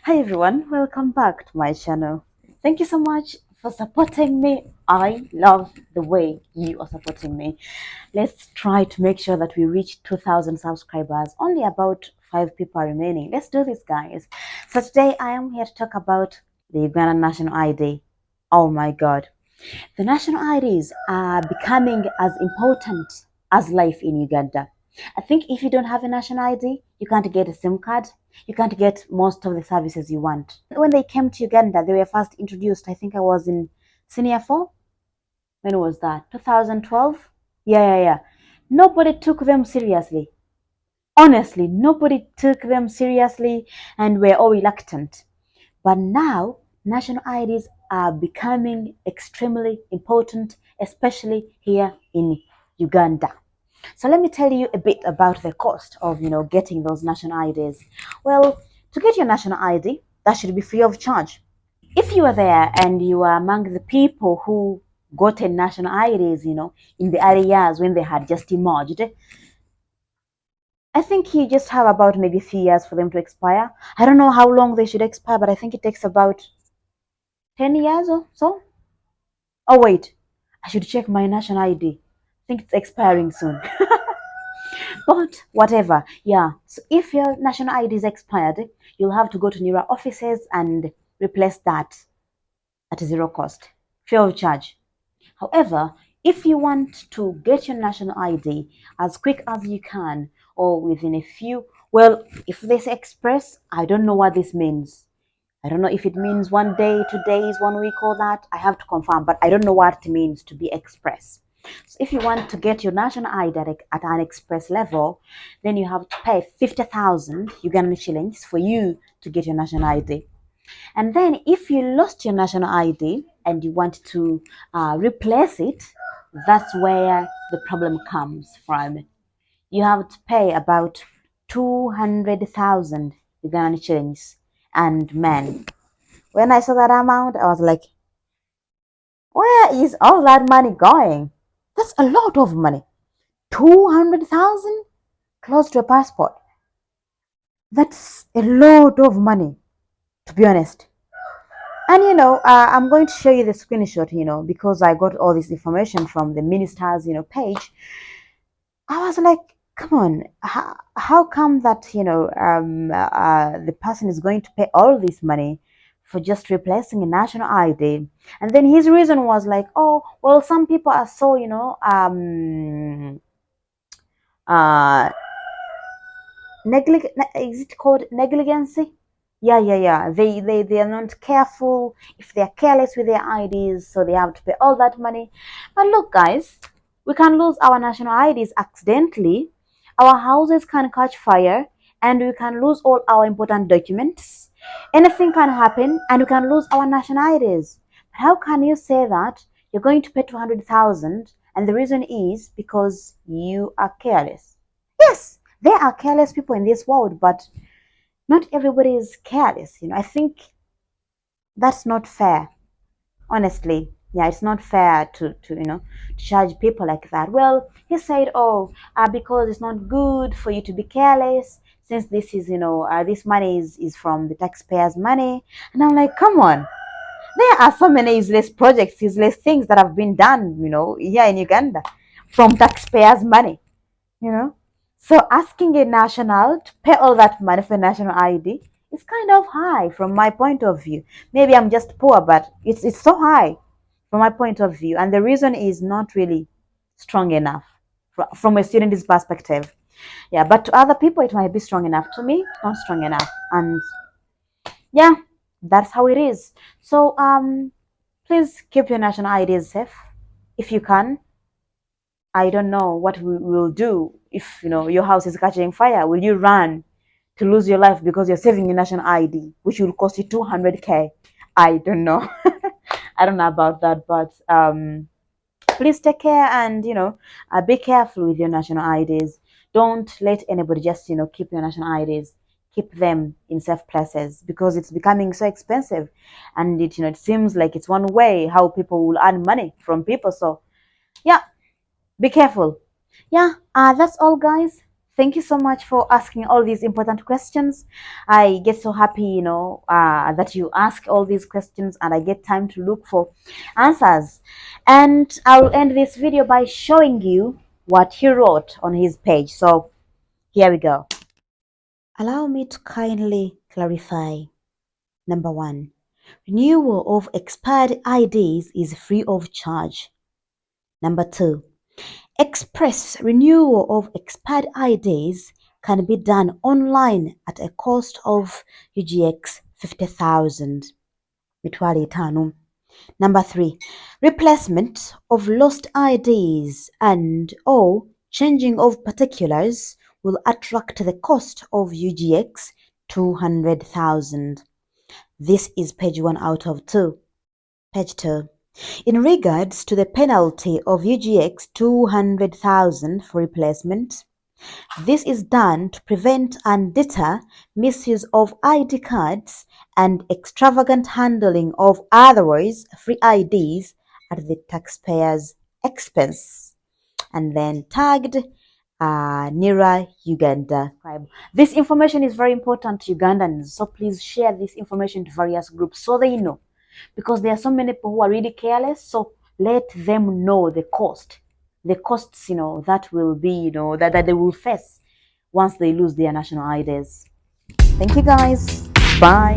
Hi everyone, welcome back to my channel. Thank you so much for supporting me. I love the way you are supporting me. Let's try to make sure that we reach 2,000 subscribers. Only about 5 people are remaining. Let's do this, guys. So today I am here to talk about the Ugandan national ID. Oh my god. The national IDs are becoming as important as life in Uganda. I think if you don't have a national ID, you can't get a SIM card, you can't get most of the services you want. When they came to Uganda, they were first introduced, I think I was in senior 4. When was that? 2012? Yeah. Nobody took them seriously. Honestly, nobody took them seriously and were all reluctant. But now, national IDs are becoming extremely important, especially here in Uganda. So let me tell you a bit about the cost of, getting those national IDs. Well, to get your national ID, that should be free of charge. If you are there and you are among the people who got a national IDs, in the early years when they had just emerged, I think you just have about maybe 3 years for them to expire. I don't know how long they should expire, but I think it takes about 10 years or so. Oh, wait, I should check my national ID. I think it's expiring soon. But whatever, yeah. So if your national ID is expired, you'll have to go to nearer offices and replace that at zero cost, free of charge. However, if you want to get your national ID as quick as you can or within a few, well, if they say express, I don't know what this means. I don't know if it means one day, 2 days, 1 week, or that. I have to confirm, but I don't know what it means to be express. So if you want to get your national ID at an express level, then you have to pay 50,000 Ugandan shillings for you to get your national ID. And then if you lost your national ID and you want to replace it, that's where the problem comes from. You have to pay about 200,000 Ugandan shillings and men. When I saw that amount, I was like, where is all that money going? That's a lot of money. 200,000? Close to a passport. That's a lot of money, to be honest. And I'm going to show you the screenshot, because I got all this information from the minister's, page. I was like, come on, how come that, the person is going to pay all this money for just replacing a national ID? And then his reason was like, oh, well, some people are so, uh, is it called negligency? Yeah. They are not careful. If they are careless with their IDs, so they have to pay all that money. But look, guys, we can lose our national IDs accidentally. Our houses can catch fire, and we can lose all our important documents. Anything can happen, and we can lose our national IDs. How can you say that you're going to pay 200,000, and the reason is because you are careless? Yes, there are careless people in this world, but not everybody is careless. I think that's not fair. Honestly, yeah, it's not fair to charge people like that. Well, he said, oh, because it's not good for you to be careless, since this is this money is from the taxpayers' money. And I'm like, come on, there are so many useless projects, useless things that have been done, here in Uganda from taxpayers' money. you know. So asking a national to pay all that money for national ID is kind of high from my point of view. Maybe I'm just poor, but it's so high from my point of view, and the reason is not really strong enough from a student's perspective. Yeah, but to other people it might be strong enough. To me, not strong enough, and yeah, that's how it is. So please keep your national IDs safe if you can. I don't know what we will do if your house is catching fire. Will you run to lose your life because you're saving your national ID, which will cost you 200K? I don't know. I don't know about that, but please take care and be careful with your national IDs. Don't let anybody just keep your national IDs. Keep them in safe places because it's becoming so expensive, and it seems like it's one way how people will earn money from people. So yeah, be careful. Yeah, that's all, guys. Thank you so much for asking all these important questions. I get so happy, that you ask all these questions and I get time to look for answers. And I'll end this video by showing you what he wrote on his page. So here we go. Allow me to kindly clarify. Number one, renewal of expired IDs is free of charge. Number two, express renewal of expired IDs can be done online at a cost of UGX 50,000. Mitwali itanu. Number three, replacement of lost IDs and or changing of particulars will attract the cost of UGX 200,000. This is page 1 out of 2. Page 2. In regards to the penalty of UGX 200,000 for replacement, this is done to prevent and deter misuse of ID cards and extravagant handling of otherwise free IDs at the taxpayer's expense. And then tagged Nira Uganda. This information is very important to Ugandans, so please share this information to various groups so they know, because there are so many people who are really careless. So let them know the costs, that will be, that they will face once they lose their national IDs. Thank you guys. Bye.